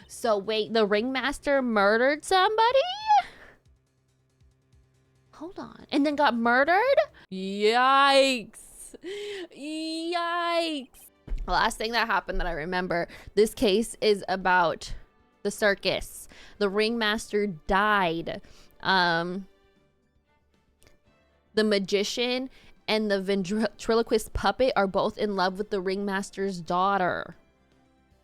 So wait, the ringmaster murdered somebody? Hold on. And then got murdered? Yikes. Yikes. The last thing that happened that I remember, this case is about the circus. The ringmaster died. The magician and the ventriloquist puppet are both in love with the ringmaster's daughter,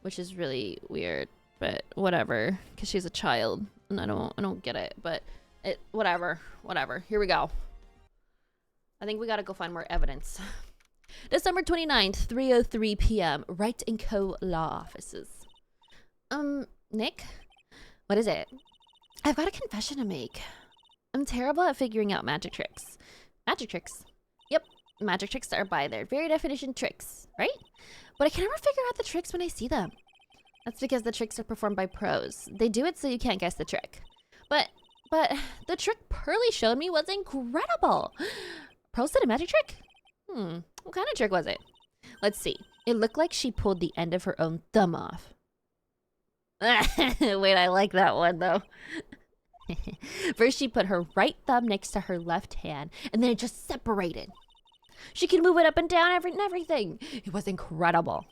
which is really weird, but whatever, because she's a child and I don't get it, but whatever. Here we go. I think we gotta go find more evidence. December 29th, 3:03 p.m. Wright & Co. Law Offices. Nick? What is it? I've got a confession to make. I'm terrible at figuring out magic tricks. Magic tricks? Yep, magic tricks are by their very definition tricks, right? But I can never figure out the tricks when I see them. That's because the tricks are performed by pros. They do it so you can't guess the trick. But the trick Pearly showed me was incredible. Pros did a magic trick? What kind of trick was it? Let's see. It looked like she pulled the end of her own thumb off. Wait, I like that one though. First, she put her right thumb next to her left hand, and then it just separated. She could move it up and down and everything. It was incredible.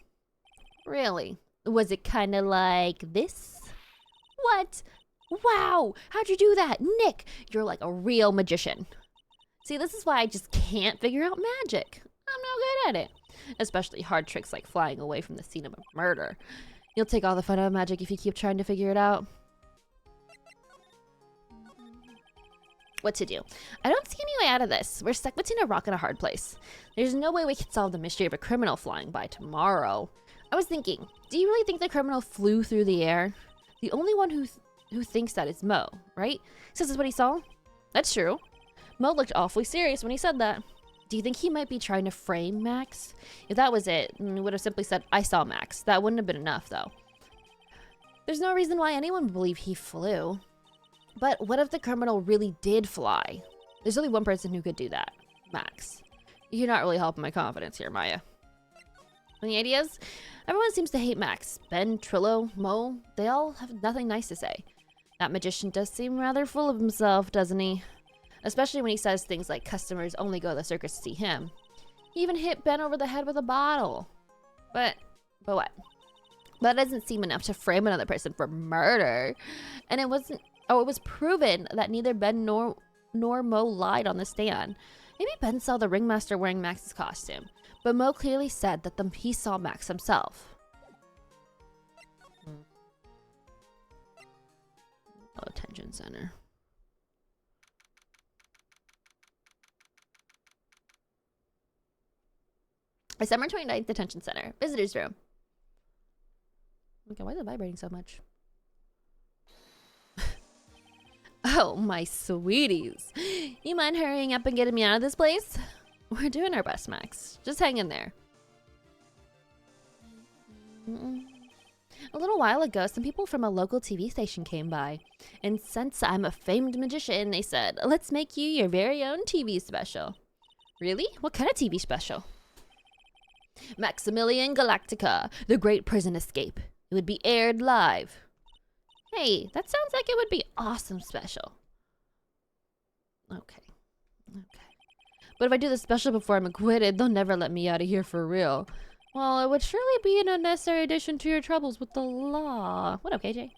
Really? Was it kind of like this? What? Wow! How'd you do that? Nick, you're like a real magician. See, this is why I just can't figure out magic. I'm no good at it. Especially hard tricks like flying away from the scene of a murder. You'll take all the fun out of magic if you keep trying to figure it out. What to do? I don't see any way out of this. We're stuck between a rock and a hard place. There's no way we can solve the mystery of a criminal flying by tomorrow. I was thinking, do you really think the criminal flew through the air? The only one who thinks that is Mo, right? Says this is what he saw? That's true. Mo looked awfully serious when he said that. Do you think he might be trying to frame Max? If that was it, he would have simply said, I saw Max. That wouldn't have been enough, though. There's no reason why anyone would believe he flew. But what if the criminal really did fly? There's only one person who could do that. Max. You're not really helping my confidence here, Maya. Any ideas? Everyone seems to hate Max. Ben, Trillo, Mo, they all have nothing nice to say. That magician does seem rather full of himself, doesn't he? Especially when he says things like customers only go to the circus to see him. He even hit Ben over the head with a bottle. But what? That doesn't seem enough to frame another person for murder. And it was proven that neither Ben nor Mo lied on the stand. Maybe Ben saw the ringmaster wearing Max's costume, but Mo clearly said that he saw Max himself. Oh, attention center. December 29th, detention center. Visitor's room. Okay, why is it vibrating so much? Oh, my sweeties. You mind hurrying up and getting me out of this place? We're doing our best, Max. Just hang in there. A little while ago, some people from a local TV station came by. And since I'm a famed magician, they said, let's make you your very own TV special. Really? What kind of TV special? Maximilian Galactica, The Great Prison Escape. It would be aired live. Hey, that sounds like it would be awesome special. Okay. But if I do the special before I'm acquitted, they'll never let me out of here for real. Well, it would surely be an unnecessary addition to your troubles with the law. What up, KJ?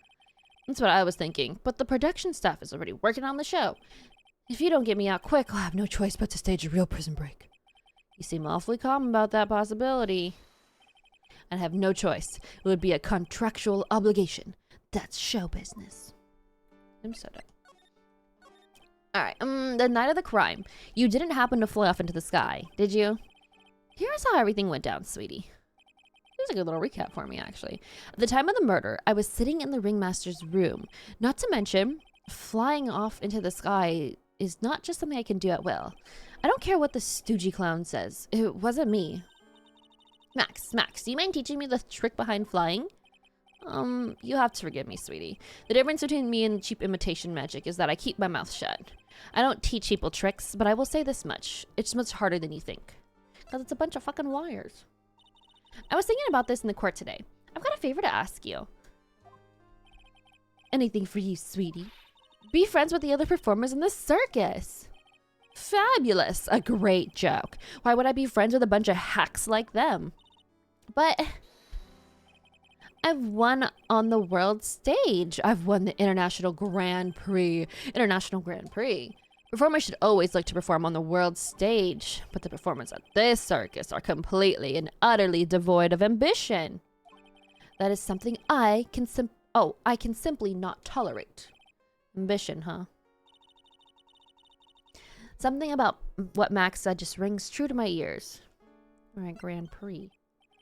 That's what I was thinking, but the production staff is already working on the show. If you don't get me out quick, I'll have no choice but to stage a real prison break. You seem awfully calm about that possibility. I'd have no choice. It would be a contractual obligation. That's show business. I'm so done. Alright, the night of the crime. You didn't happen to fly off into the sky, did you? Here's how everything went down, sweetie. Here's a good little recap for me, actually. At the time of the murder, I was sitting in the ringmaster's room. Not to mention, flying off into the sky is not just something I can do at will. I don't care what the stoogey clown says. It wasn't me. Max, do you mind teaching me the trick behind flying? You have to forgive me, sweetie. The difference between me and cheap imitation magic is that I keep my mouth shut. I don't teach people tricks, but I will say this much. It's much harder than you think. Because it's a bunch of fucking wires. I was thinking about this in the court today. I've got a favor to ask you. Anything for you, sweetie. Be friends with the other performers in the circus. Fabulous. A great joke. Why would I be friends with a bunch of hacks like them? But I've won on the world stage. I've won the International Grand Prix. International Grand Prix. Performers should always look to perform on the world stage, but the performers at this circus are completely and utterly devoid of ambition. That is something I can simply not tolerate. Ambition, huh? Something about what Max said just rings true to my ears. All right, Grand Prix.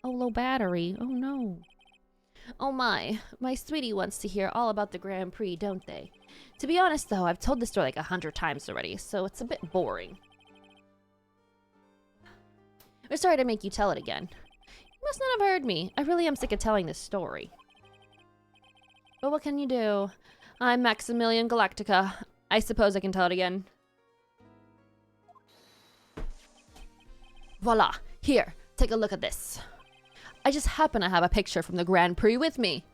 Oh, low battery. Oh, no. Oh, my sweetie wants to hear all about the Grand Prix, don't they? To be honest, though, I've told this story like 100 times already, so it's a bit boring. We're sorry to make you tell it again. You must not have heard me. I really am sick of telling this story. But what can you do? I'm Maximilian Galactica. I suppose I can tell it again. Voila! Here, take a look at this. I just happen to have a picture from the Grand Prix with me.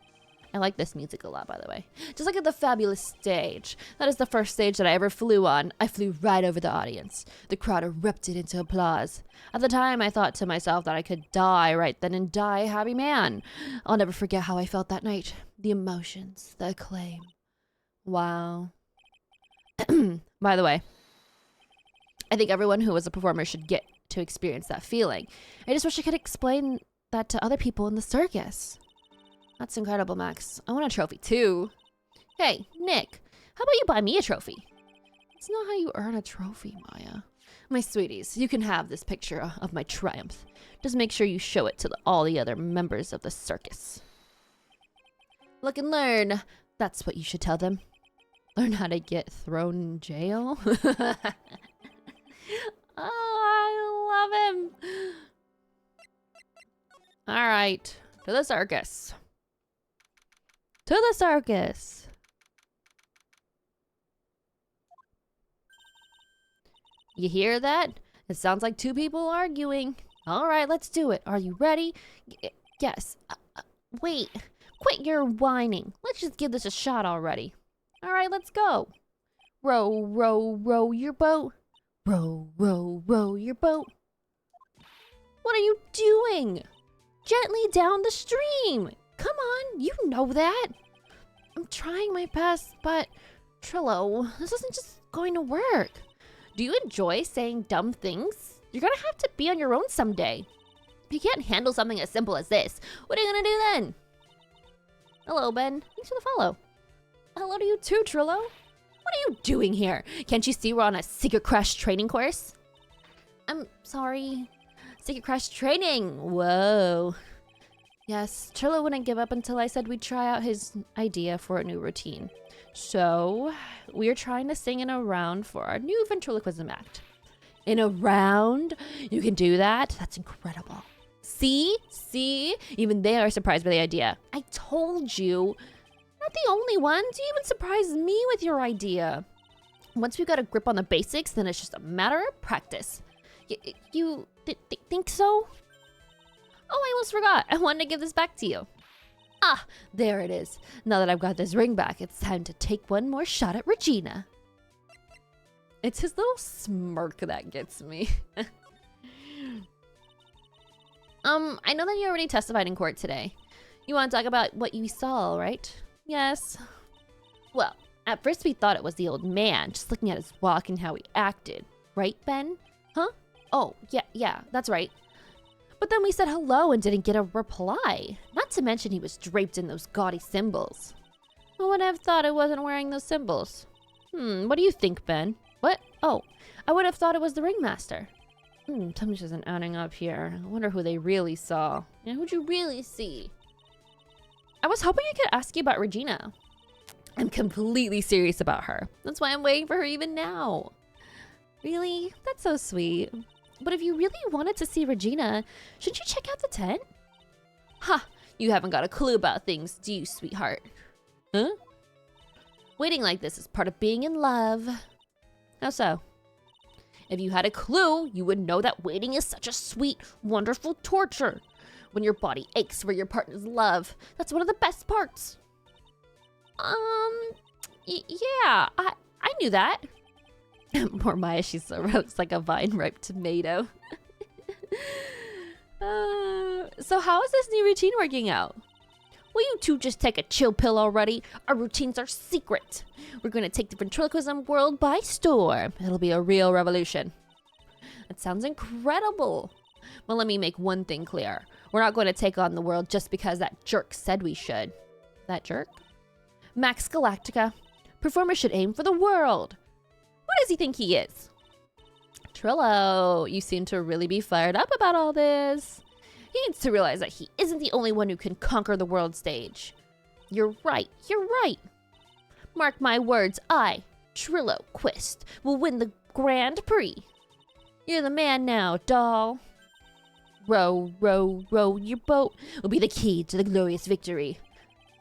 I like this music a lot, by the way. Just look at the fabulous stage. That is the first stage that I ever flew on. I flew right over the audience. The crowd erupted into applause. At the time, I thought to myself that I could die right then and die a happy man. I'll never forget how I felt that night. The emotions, the acclaim. Wow. By the way, I think everyone who was a performer should get to experience that feeling. I just wish I could explain that to other people in the circus. That's incredible, Max. I want a trophy too. Hey, Nick, how about you buy me a trophy? It's not how you earn a trophy, Maya. My sweeties, you can have this picture of my triumph. Just make sure you show it to all the other members of the circus. Look and learn. That's what you should tell them. Learn how to get thrown in jail. Oh, I love him. All right, to the circus. To the circus. You hear that? It sounds like two people arguing. All right, let's do it. Are you ready? Yes. Wait, quit your whining. Let's just give this a shot already. All right, let's go. Row, row, row your boat. Row, row, row your boat. What are you doing? Gently down the stream. Come on, you know that. I'm trying my best, but Trillo, this isn't just going to work. Do you enjoy saying dumb things? You're gonna have to be on your own someday. If you can't handle something as simple as this, what are you gonna do then? Hello, Ben. Thanks for the follow. Hello to you too, Trillo. What are you doing here? Can't you see we're on a Secret Crush training course? I'm sorry. Secret Crush training. Whoa. Yes, Trillo wouldn't give up until I said we'd try out his idea for a new routine. So, we're trying to sing in a round for our new ventriloquism act. In a round? You can do that? That's incredible. See? Even they are surprised by the idea. I told you. Not the only ones. You even surprised me with your idea. Once we've got a grip on the basics, then it's just a matter of practice. You think so? Oh, I almost forgot. I wanted to give this back to you. Ah, there it is. Now that I've got this ring back, it's time to take one more shot at Regina. It's his little smirk that gets me. I know that you already testified in court today. You want to talk about what you saw, right? Yes. Well, at first we thought it was the old man, just looking at his walk and how he acted. Right, Ben? Huh? Oh, yeah, that's right. But then we said hello and didn't get a reply. Not to mention he was draped in those gaudy symbols. Who would have thought I wasn't wearing those symbols? What do you think, Ben? What? Oh, I would have thought it was the ringmaster. Something isn't adding up here. I wonder who they really saw. Yeah, who'd you really see? I was hoping I could ask you about Regina. I'm completely serious about her. That's why I'm waiting for her even now. Really? That's so sweet. But if you really wanted to see Regina, shouldn't you check out the tent? Ha! You haven't got a clue about things, do you, sweetheart? Huh? Waiting like this is part of being in love. How so? If you had a clue, you would know that waiting is such a sweet, wonderful torture. When your body aches for your partner's love, that's one of the best parts. Yeah, I knew that. Poor Maya, she so looks like a vine-ripe tomato. So how is this new routine working out? Will you two just take a chill pill already? Our routines are secret. We're gonna take the ventriloquism world by storm. It'll be a real revolution. That sounds incredible. Well, let me make one thing clear. We're not going to take on the world just because that jerk said we should. That jerk? Max Galactica. Performers should aim for the world. Who does he think he is? Trillo, you seem to really be fired up about all this. He needs to realize that he isn't the only one who can conquer the world stage. You're right. Mark my words, I, Trillo Quist, will win the Grand Prix. You're the man now, doll. Row, row, row your boat will be the key to the glorious victory.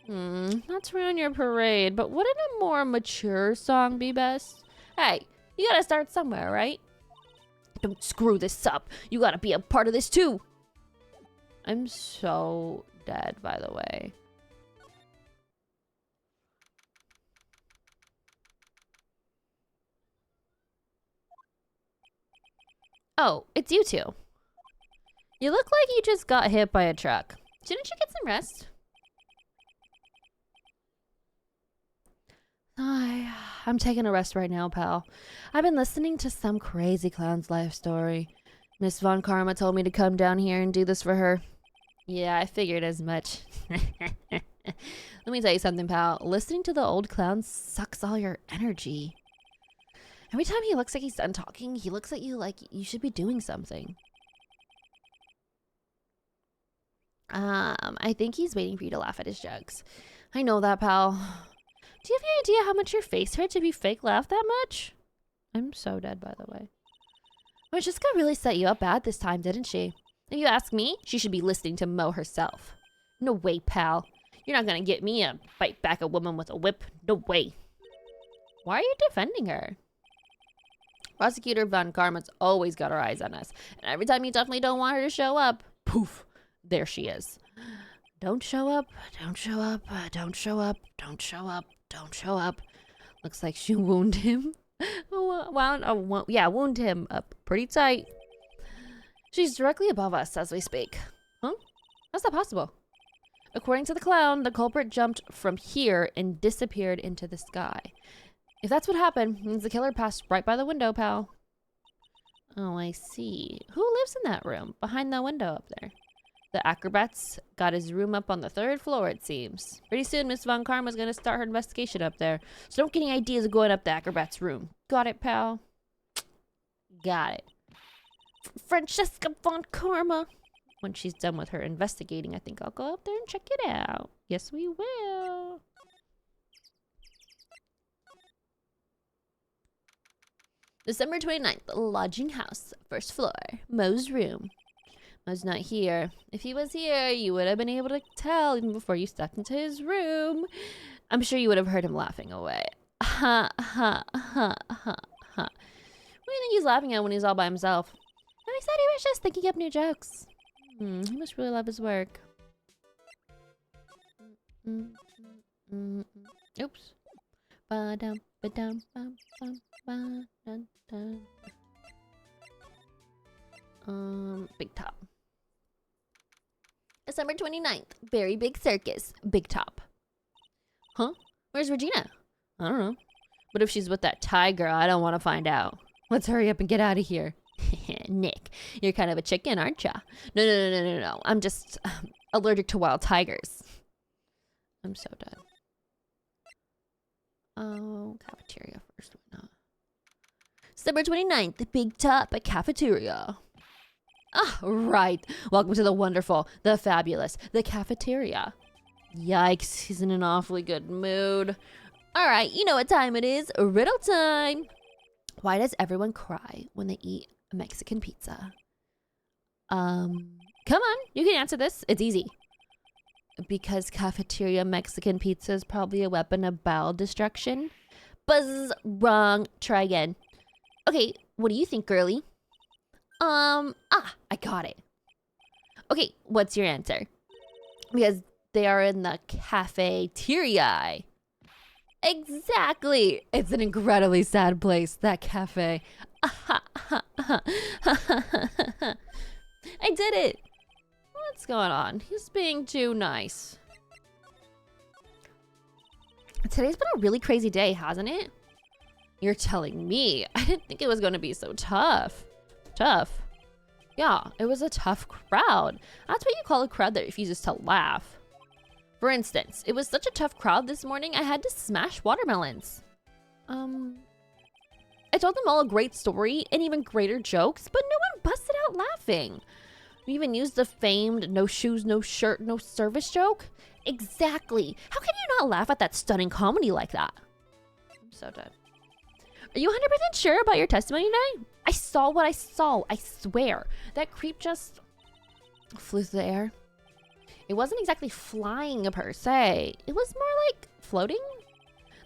Not to ruin your parade, but wouldn't a more mature song be best? Hey, you gotta start somewhere, right? Don't screw this up. You gotta be a part of this too. I'm so dead, by the way. Oh, it's you two. You look like you just got hit by a truck. Didn't you get some rest? I'm taking a rest right now, pal. I've been listening to some crazy clown's life story. Miss Von Karma told me to come down here and do this for her. Yeah, I figured as much. Let me tell you something, pal. Listening to the old clown sucks all your energy. Every time he looks like he's done talking, he looks at you like you should be doing something. I think he's waiting for you to laugh at his jokes. I know that, pal. Do you have any idea how much your face hurts if you fake laugh that much? I'm so dead, by the way. Francesca really set you up bad this time, didn't she? If you ask me, she should be listening to Mo herself. No way, pal. You're not gonna get me to fight back a woman with a whip. No way. Why are you defending her? Prosecutor Von Karma's always got her eyes on us. And every time you definitely don't want her to show up, poof, there she is. Don't show up, don't show up, don't show up, don't show up, don't show up. Looks like she wounded him. Wound him up pretty tight. She's directly above us as we speak. Huh? How's that possible? According to the clown, the culprit jumped from here and disappeared into the sky. If that's what happened, means the killer passed right by the window, pal. Oh, I see. Who lives in that room behind the window up there? The acrobat's got his room up on the 3rd floor, it seems. Pretty soon, Miss Von Karma's gonna start her investigation up there. So don't get any ideas of going up the acrobat's room. Got it, pal? Got it. Francesca Von Karma. When she's done with her investigating, I think I'll go up there and check it out. Yes, we will. December 29th, lodging house, 1st floor, Mo's room. Mo's not here. If he was here, you would have been able to tell even before you stepped into his room. I'm sure you would have heard him laughing away. Ha, ha, ha, ha, ha. What do you think he's laughing at when he's all by himself? No, he said he was just thinking up new jokes. He must really love his work. Oops. Ba-dum, ba-dum, bum, bum, ba-dum, dum. Big Top. December 29th, Very Big Circus, Big Top. Huh? Where's Regina? I don't know. What if she's with that Thai girl? I don't want to find out. Let's hurry up and get out of here. Nick, you're kind of a chicken, aren't ya? No. I'm just allergic to wild tigers. I'm so done. Oh, cafeteria first. Why not? December 29th, the Big Top, a cafeteria. Ah, right. Welcome to the wonderful, the fabulous, the cafeteria. Yikes, he's in an awfully good mood. All right, you know what time it is. Riddle time. Why does everyone cry when they eat a Mexican pizza? Come on, you can answer this. It's easy. Because cafeteria Mexican pizza is probably a weapon of bowel destruction. Buzz, wrong. Try again. Okay, what do you think, girly? I got it. Okay, what's your answer? Because they are in the cafeteria. Exactly. It's an incredibly sad place, that cafe. I did it. What's going on? He's being too nice. Today's been a really crazy day, hasn't it? You're telling me. I didn't think it was going to be so tough. Tough. Yeah, it was a tough crowd. That's what you call a crowd that refuses to laugh. For instance, it was such a tough crowd this morning, I had to smash watermelons. I told them all a great story and even greater jokes, but no one busted out laughing. We even used the famed no shoes, no shirt, no service joke. Exactly. How can you not laugh at that stunning comedy like that? I'm so dead. Are you 100% sure about your testimony today? I saw what I saw, I swear. That creep just flew through the air. It wasn't exactly flying per se. It was more like floating.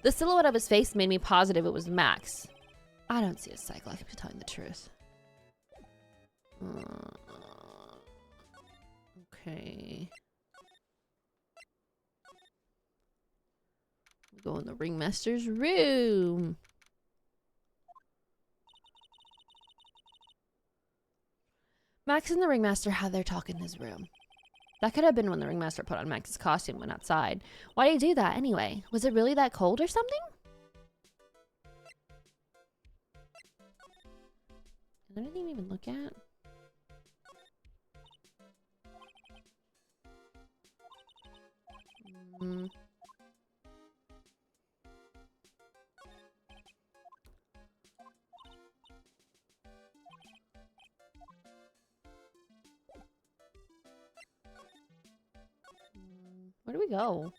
The silhouette of his face made me positive it was Max. I don't see a cycle, I could be telling the truth. Okay. Go in the ringmaster's room. Max and the ringmaster had their talk in his room. That could have been when the ringmaster put on Max's costume and went outside. Why did he do that anyway? Was it really that cold or something? Is there anything to even look at? Where do we go?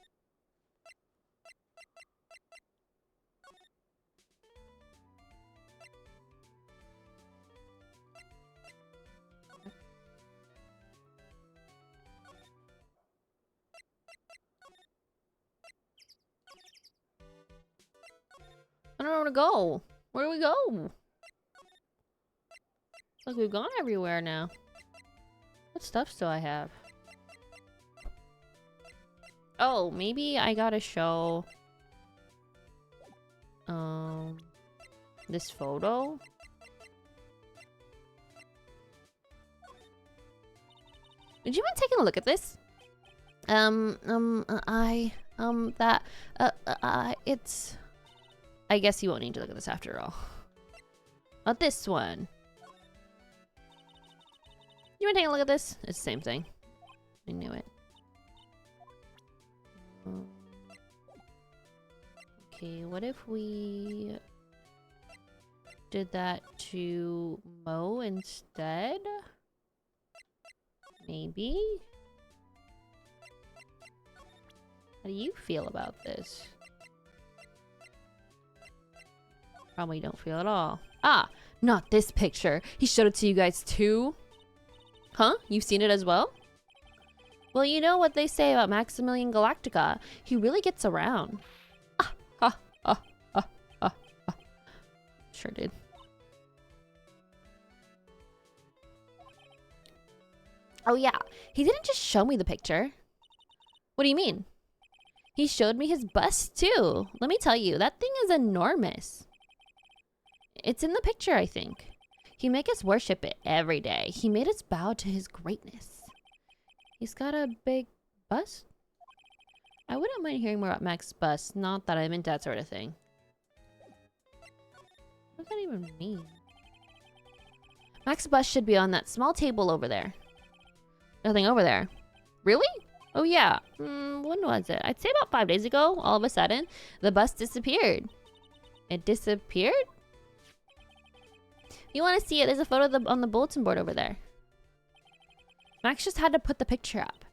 I don't know where to go. Where do we go? It's like we've gone everywhere now. What stuffs do I have? Oh, maybe I gotta show this photo. Would you mind taking a look at this? It's... I guess you won't need to look at this after all. Not this one. You want to take a look at this? It's the same thing. I knew it. Okay, what if we did that to Mo instead? Maybe? How do you feel about this? Probably don't feel at all. Ah, not this picture. He showed it to you guys too? Huh? You've seen it as well? Well, you know what they say about Maximilian Galactica. He really gets around. Sure did. Oh yeah, he didn't just show me the picture. What do you mean? He showed me his bust too. Let me tell you, that thing is enormous. It's in the picture, I think. He make us worship it every day. He made us bow to his greatness. He's got a big bust? I wouldn't mind hearing more about Max's bust. Not that I'm into that sort of thing. What does that even mean? Max's bust should be on that small table over there. Nothing over there. Really? Oh yeah. When was it? I'd say about 5 days ago. All of a sudden, the bust disappeared. It disappeared? You want to see it? There's a photo of on the bulletin board over there. Max just had to put the picture up.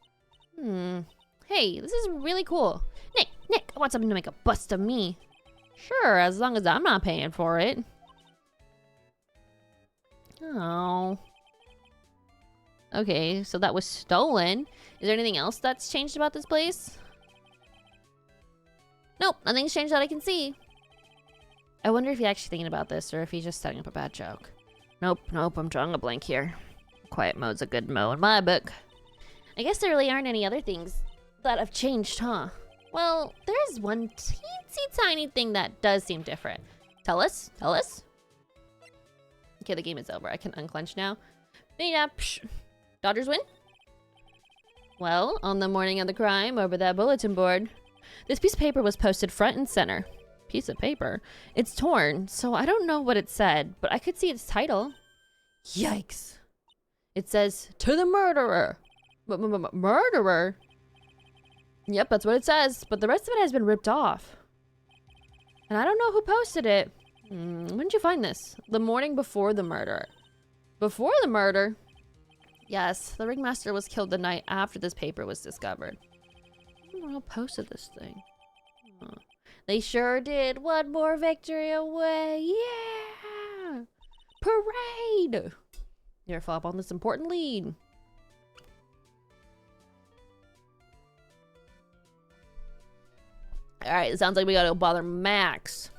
Hey, this is really cool. Nick, I want something to make a bust of me. Sure, as long as I'm not paying for it. Oh. Okay, so that was stolen. Is there anything else that's changed about this place? Nope, nothing's changed that I can see. I wonder if he's actually thinking about this or if he's just setting up a bad joke. Nope, I'm drawing a blank here. Quiet mode's a good mo in my book. I guess there really aren't any other things that have changed, huh? Well, there's one teensy tiny thing that does seem different. Tell us, tell us. Okay, the game is over. I can unclench now. Needa, psh. Dodgers win? Well, on the morning of the crime, over that bulletin board, this piece of paper was posted front and center. Piece of paper? It's torn, so I don't know what it said, but I could see its title. Yikes. It says, "To the murderer." Murderer? Yep, that's what it says, but the rest of it has been ripped off. And I don't know who posted it. When did you find this? The morning before the murder. Before the murder? Yes, the ringmaster was killed the night after this paper was discovered. I don't know who posted this thing. They sure did. One more victory away. Yeah! Parade! You're follow up on this important lead. Alright, it sounds like we gotta go bother Max.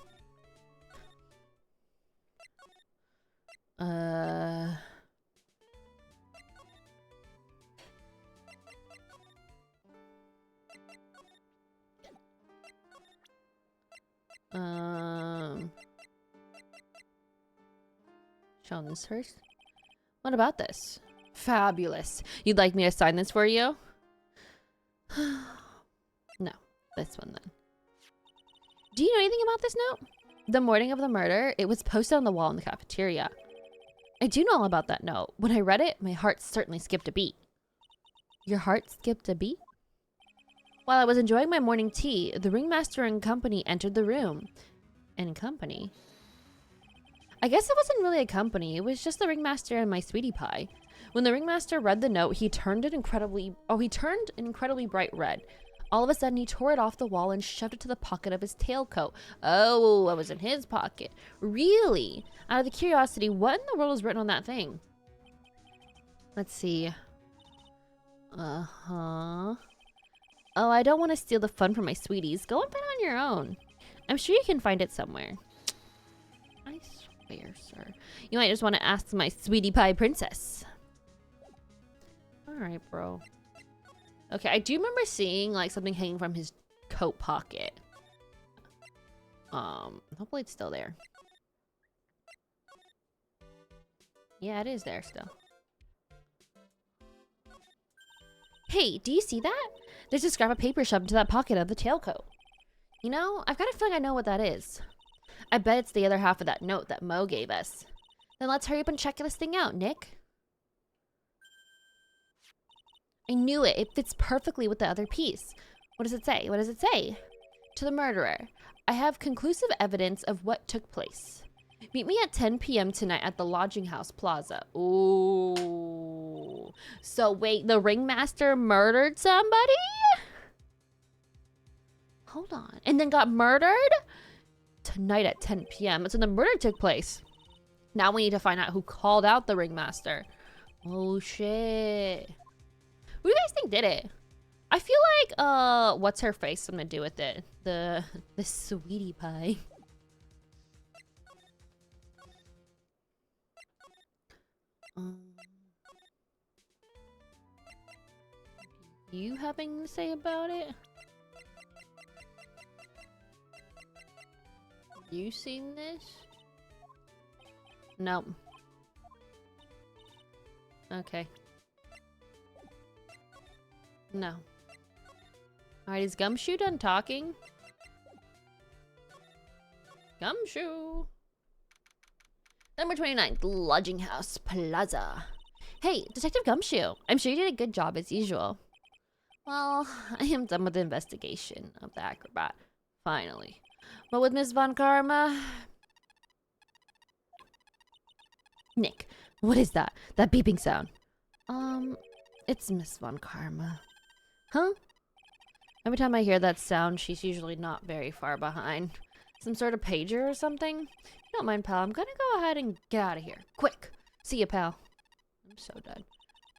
Show this first. What about this? Fabulous. You'd like me to sign this for you? No, this one then. Do you know anything about this note? The morning of the murder, it was posted on the wall in the cafeteria. I do know all about that note. When I read it, my heart certainly skipped a beat. Your heart skipped a beat? While I was enjoying my morning tea, the ringmaster and company entered the room. And company? I guess it wasn't really a company. It was just the ringmaster and my sweetie pie. When the ringmaster read the note, he turned an incredibly bright red. All of a sudden, he tore it off the wall and shoved it to the pocket of his tailcoat. Oh, it was in his pocket. Really? Out of the curiosity, what in the world was written on that thing? Let's see. Oh, I don't want to steal the fun from my sweeties. Go and find it on your own. I'm sure you can find it somewhere. I swear, sir. You might just want to ask my sweetie pie princess. Alright, bro. Okay, I do remember seeing like something hanging from his coat pocket. Hopefully it's still there. Yeah, it is there still. Hey, do you see that? There's a scrap of paper shoved into that pocket of the tailcoat. You know, I've got a feeling I know what that is. I bet it's the other half of that note that Mo gave us. Then let's hurry up and check this thing out, Nick. I knew it. It fits perfectly with the other piece. What does it say? What does it say? To the murderer. I have conclusive evidence of what took place. Meet me at 10 p.m. tonight at the Lodging House Plaza. Ooh. So wait, the ringmaster murdered somebody? Hold on. And then got murdered? Tonight at 10 p.m. That's when the murder took place. Now we need to find out who called out the ringmaster. Oh shit. Who do you guys think did it? I feel like, what's her face something to do with it? The sweetie pie. You having to say about it? You seen this? Nope. Okay. No. Alright, is Gumshoe done talking? Gumshoe! Number 29, Lodging House Plaza. Hey, Detective Gumshoe. I'm sure you did a good job as usual. Well, I am done with the investigation of the acrobat. Finally. But with Miss Von Karma... Nick, what is that? That beeping sound? It's Miss Von Karma. Huh? Every time I hear that sound, she's usually not very far behind. Some sort of pager or something? If you don't mind, pal, I'm gonna go ahead and get out of here. Quick! See ya, pal. I'm so dead.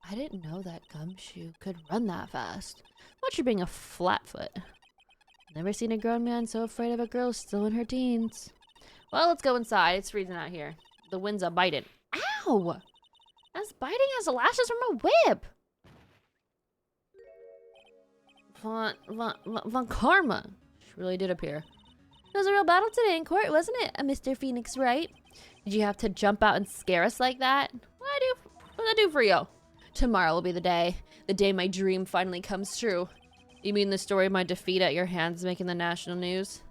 I didn't know that Gumshoe could run that fast. What, you're being a flatfoot. Never seen a grown man so afraid of a girl still in her teens. Well, let's go inside. It's freezing out here. The wind's a-biting. Ow! As biting as the lashes from a whip! Von Karma. She really did appear. It was a real battle today in court, wasn't it, Mr. Phoenix Wright? Did you have to jump out and scare us like that? What did I do for you? Tomorrow will be the day my dream finally comes true. You mean the story of my defeat at your hands making the national news?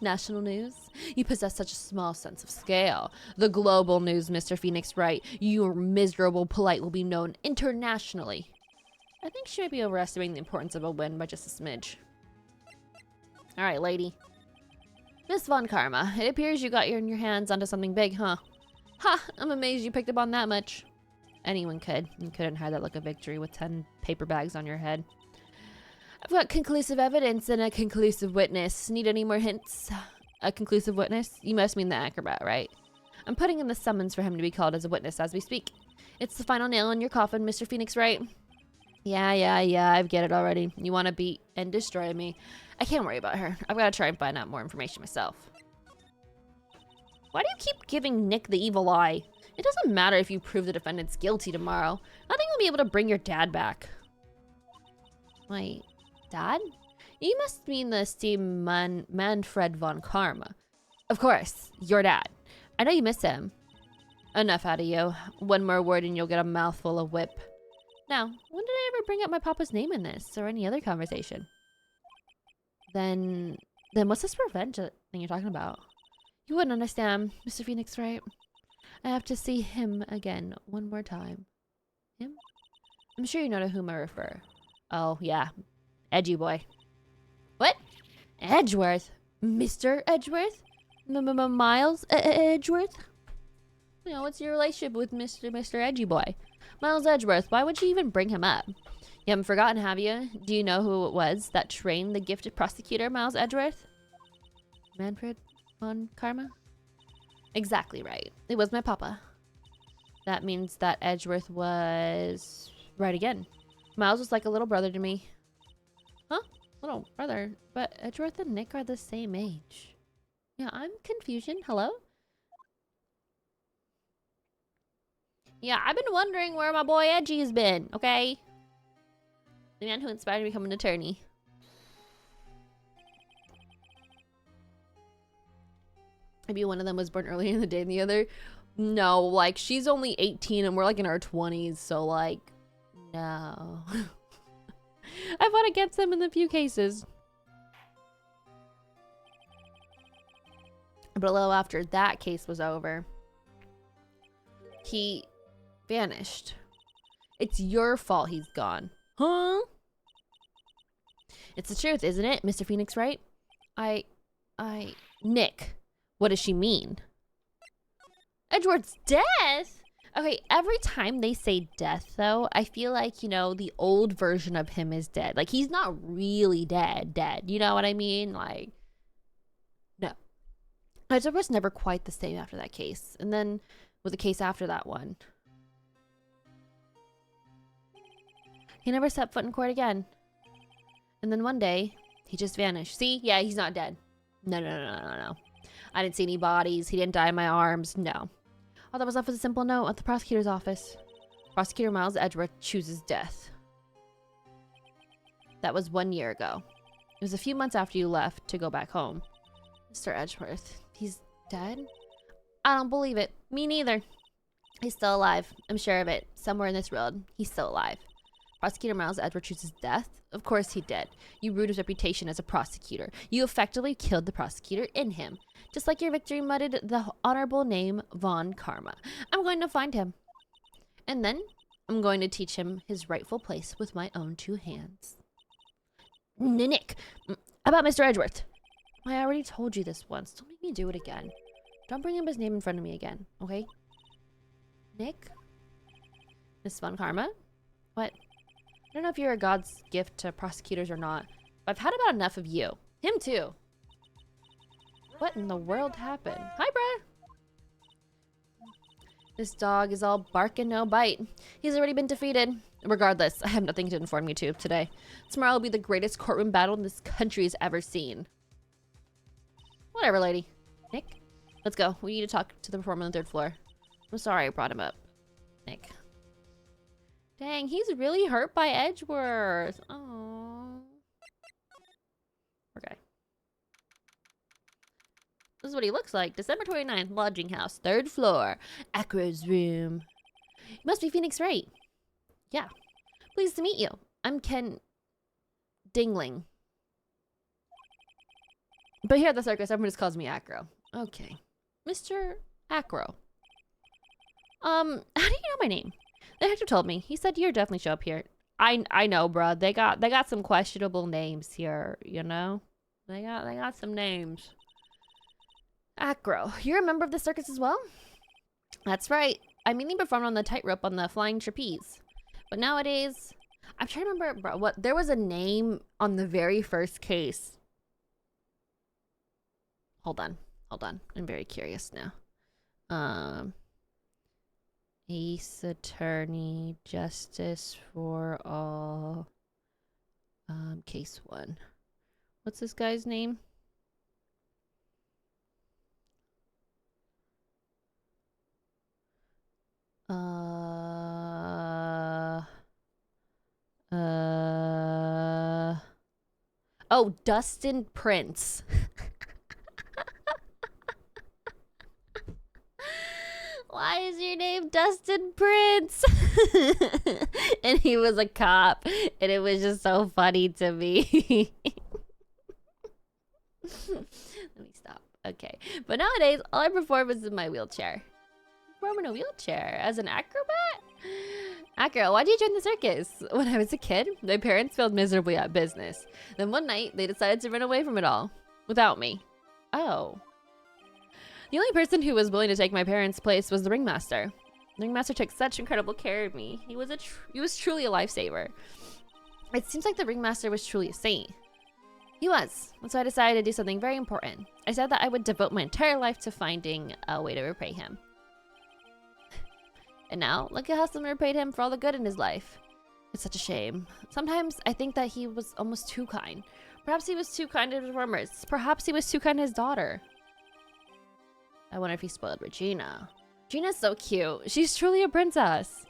National news? You possess such a small sense of scale. The global news, Mr. Phoenix Wright. Your miserable plight will be known internationally. I think she might be overestimating the importance of a win by just a smidge. Alright, lady. Miss Von Karma, it appears you got your hands onto something big, huh? Ha! I'm amazed you picked up on that much. Anyone could. You couldn't hide that look of victory with 10 paper bags on your head. I've got conclusive evidence and a conclusive witness. Need any more hints? A conclusive witness? You must mean the acrobat, right? I'm putting in the summons for him to be called as a witness as we speak. It's the final nail in your coffin, Mr. Phoenix Wright. Yeah, I get it already. You want to beat and destroy me. I can't worry about her. I've got to try and find out more information myself. Why do you keep giving Nick the evil eye? It doesn't matter if you prove the defendant's guilty tomorrow. Nothing will be able to bring your dad back. Wait, dad? You must mean the esteemed Manfred von Karma. Of course, your dad. I know you miss him. Enough out of you. One more word and you'll get a mouthful of whip. Now, when did I ever bring up my papa's name in this or any other conversation? Then what's this revenge thing you're talking about? You wouldn't understand, Mr. Phoenix, right? I have to see him again one more time. Him? I'm sure you know to whom I refer. Oh, yeah. Edgy boy. What? Edgeworth? Mr. Edgeworth? Miles Edgeworth? You know, what's your relationship with Mr. Edgy boy? Miles Edgeworth, why would you even bring him up? You haven't forgotten, have you? Do you know who it was that trained the gifted prosecutor, Miles Edgeworth? Manfred von Karma? Exactly right. It was my papa. That means that Edgeworth was right again. Miles was like a little brother to me. Huh? Little brother? But Edgeworth and Nick are the same age. Yeah, I'm confusion. Hello? Yeah, I've been wondering where my boy Edgy has been, okay? The man who inspired me to become an attorney. Maybe one of them was born earlier in the day than the other. No, like, she's only 18 and we're like in our 20s, so like, no. I fought against them in a few cases. But a little after that case was over, he vanished. It's your fault he's gone. Huh? It's the truth, isn't it, Mr. Phoenix Wright? Nick, what does she mean? Edgeworth's death? Okay, every time they say death, though, I feel like, you know, the old version of him is dead. Like, he's not really dead. You know what I mean? Like, no. Edgeworth's never quite the same after that case. And then with the case after that one, he never set foot in court again. And then one day, he just vanished. See? Yeah, he's not dead. No. I didn't see any bodies. He didn't die in my arms. No. All that was left was a simple note at the prosecutor's office. Prosecutor Miles Edgeworth chooses death. That was 1 year ago. It was a few months after you left to go back home. Mr. Edgeworth, he's dead? I don't believe it. Me neither. He's still alive. I'm sure of it. Somewhere in this world, he's still alive. Prosecutor Miles Edgeworth chooses death? Of course he did. You ruined his reputation as a prosecutor. You effectively killed the prosecutor in him. Just like your victory mudded the honorable name Von Karma. I'm going to find him. And then I'm going to teach him his rightful place with my own 2 hands. Nick, about Mr. Edgeworth. I already told you this once. Don't make me do it again. Don't bring up his name in front of me again, okay? Nick? Miss Von Karma? What? I don't know if you're a god's gift to prosecutors or not, but I've had about enough of you. Him too. What in the world happened? Hi, bruh. This dog is all bark and no bite. He's already been defeated. Regardless, I have nothing to inform you to today. Tomorrow will be the greatest courtroom battle this country has ever seen. Whatever, lady. Nick, let's go. We need to talk to the performer on the 3rd floor. I'm sorry I brought him up. Nick. Dang, he's really hurt by Edgeworth. Oh. Okay. This is what he looks like. December 29th, lodging house, 3rd floor. Acro's room. You must be Phoenix Wright. Yeah. Pleased to meet you. I'm Ken Dingling. But here at the circus, everyone just calls me Acro. Okay. Mr. Acro. How do you know my name? The detective told me. He said you'd definitely show up here. I know, bro. They got some questionable names here, you know? They got some names. Acro, you're a member of the circus as well? That's right. I mainly performed on the tightrope on the flying trapeze. But nowadays, I'm trying to remember, bro, what there was a name on the very first case. Hold on. I'm very curious now. Ace Attorney, Justice for All. Case 1. What's this guy's name? Oh, Dustin Prince. Why is your name Dustin Prince? And he was a cop, and it was just so funny to me. Let me stop. Okay. But nowadays, all I perform is in my wheelchair. I'm in a wheelchair as an acrobat? Acro, why did you join the circus? When I was a kid, my parents failed miserably at business. Then one night, they decided to run away from it all. Without me. Oh. The only person who was willing to take my parents' place was the ringmaster. The ringmaster took such incredible care of me. He was truly a lifesaver. It seems like the ringmaster was truly a saint. He was. And so I decided to do something very important. I said that I would devote my entire life to finding a way to repay him. And now, look at how someone repaid him for all the good in his life. It's such a shame. Sometimes I think that he was almost too kind. Perhaps he was too kind to his performers. Perhaps he was too kind to his daughter. I wonder if he spoiled Regina. Regina's so cute. She's truly a princess.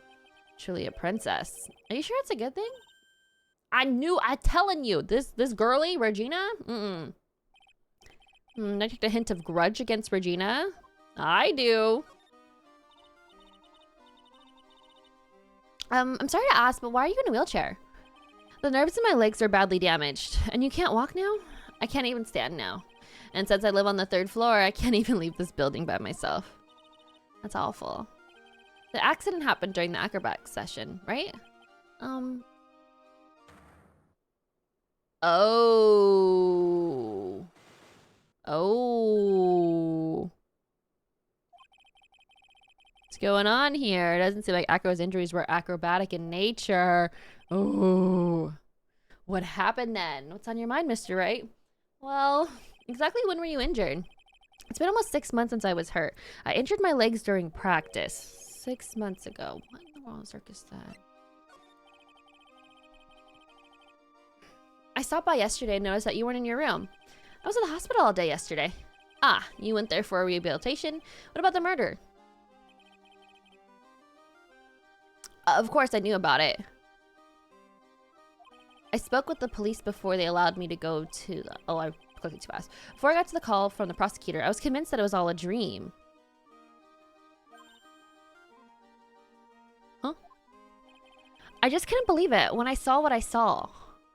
Truly a princess. Are you sure it's a good thing? I'm telling you, this girly, Regina? I take a hint of grudge against Regina. I do. I'm sorry to ask, but why are you in a wheelchair? The nerves in my legs are badly damaged. And you can't walk now? I can't even stand now. And since I live on the 3rd floor, I can't even leave this building by myself. That's awful. The accident happened during the acrobatics session, right? Oh. What's going on here? It doesn't seem like Acro's injuries were acrobatic in nature. Oh. What happened then? What's on your mind, Mr. Wright? Well, exactly when were you injured? It's been almost 6 months since I was hurt. I injured my legs during practice 6 months ago. What in the world circus that? I stopped by yesterday and noticed that you weren't in your room. I was at the hospital all day yesterday. Ah, you went there for a rehabilitation? What about the murder? Of course I knew about it. I spoke with the police before they allowed me to go to the... Oh, I clicked it too fast. Before I got to the call from the prosecutor, I was convinced that it was all a dream. Huh? I just couldn't believe it when I saw what I saw.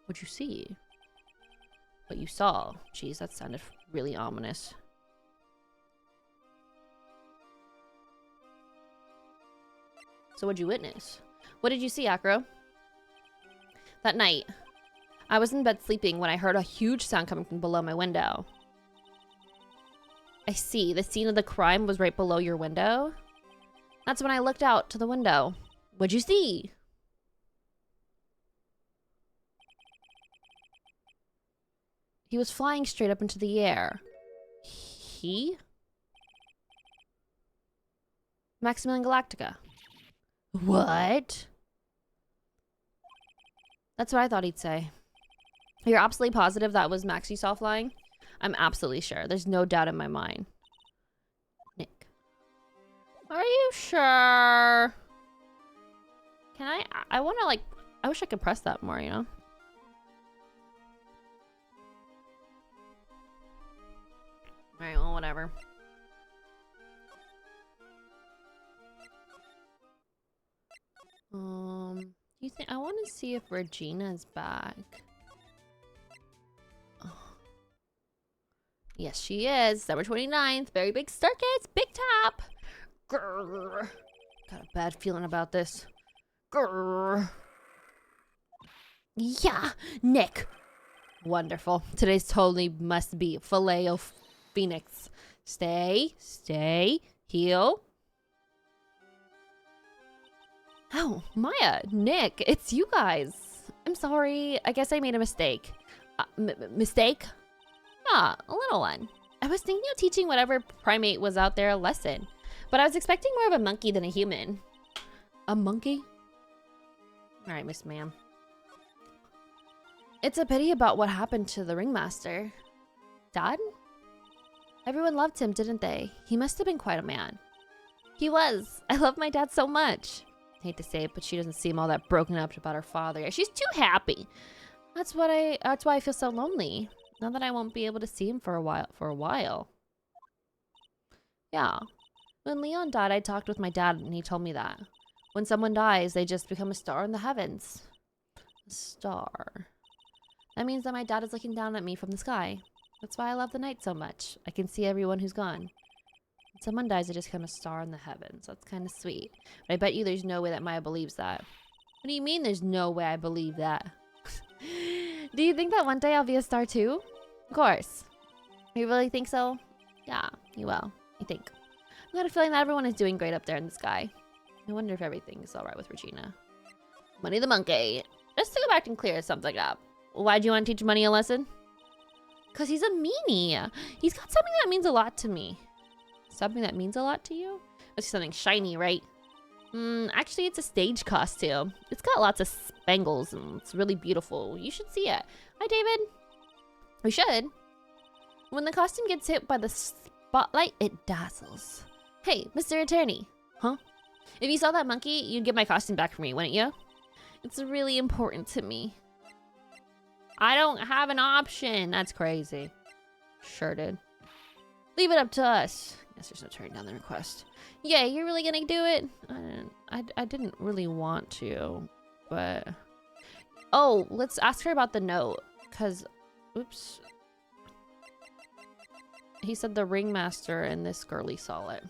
What'd you see? What you saw? Jeez, that sounded really ominous. So what'd you witness? What did you see, Acro? That night, I was in bed sleeping when I heard a huge sound coming from below my window. I see. The scene of the crime was right below your window? That's when I looked out to the window. What'd you see? He was flying straight up into the air. He? Maximilian Galactica. What? That's what I thought he'd say. You're absolutely positive that was Max you saw flying? I'm absolutely sure. There's no doubt in my mind. Nick. Are you sure? Can I want to, like, I wish I could press that more, you know? Alright, well, whatever. You think I want to see if Regina's back? Oh. Yes, she is. December 29th. Very big circus. Big top. Grrr. Got a bad feeling about this. Grrr. Yeah, Nick. Wonderful. Today's totally must be filet of phoenix. Stay, heal. Oh, Maya, Nick, it's you guys. I'm sorry. I guess I made a mistake. Mistake? Ah, a little one. I was thinking of teaching whatever primate was out there a lesson, but I was expecting more of a monkey than a human. A monkey? All right, Miss Ma'am. It's a pity about what happened to the ringmaster. Dad? Everyone loved him, didn't they? He must have been quite a man. He was. I love my dad so much. I hate to say it, but she doesn't seem all that broken up about her father. She's too happy. That's why I feel so lonely. Now that I won't be able to see him for a while. Yeah. When Leon died, I talked with my dad and he told me that. When someone dies, they just become a star in the heavens. A star. That means that my dad is looking down at me from the sky. That's why I love the night so much. I can see everyone who's gone. When someone dies, they just become a star in the heavens. That's kind of sweet. But I bet you there's no way that Maya believes that. What do you mean there's no way I believe that? Do you think that one day I'll be a star too? Of course. You really think so? Yeah, you will. I think. I've got a feeling that everyone is doing great up there in the sky. I wonder if everything is alright with Regina. Money the monkey. Just to go back and clear something up. Why'd you want to teach Money a lesson? Because he's a meanie. He's got something that means a lot to me. Something that means a lot to you? It's something shiny, right? Actually, it's a stage costume. It's got lots of spangles and it's really beautiful. You should see it. Hi, David. We should. When the costume gets hit by the spotlight, it dazzles. Hey, Mr. Attorney. Huh? If you saw that monkey, you'd give my costume back for me, wouldn't you? It's really important to me. I don't have an option. That's crazy. Sure did. Leave it up to us. Guess there's no turning down the request. Yeah, you're really gonna do it? I didn't really want to, but... Oh, let's ask her about the note. Because, oops. He said the ringmaster and this girlie saw it.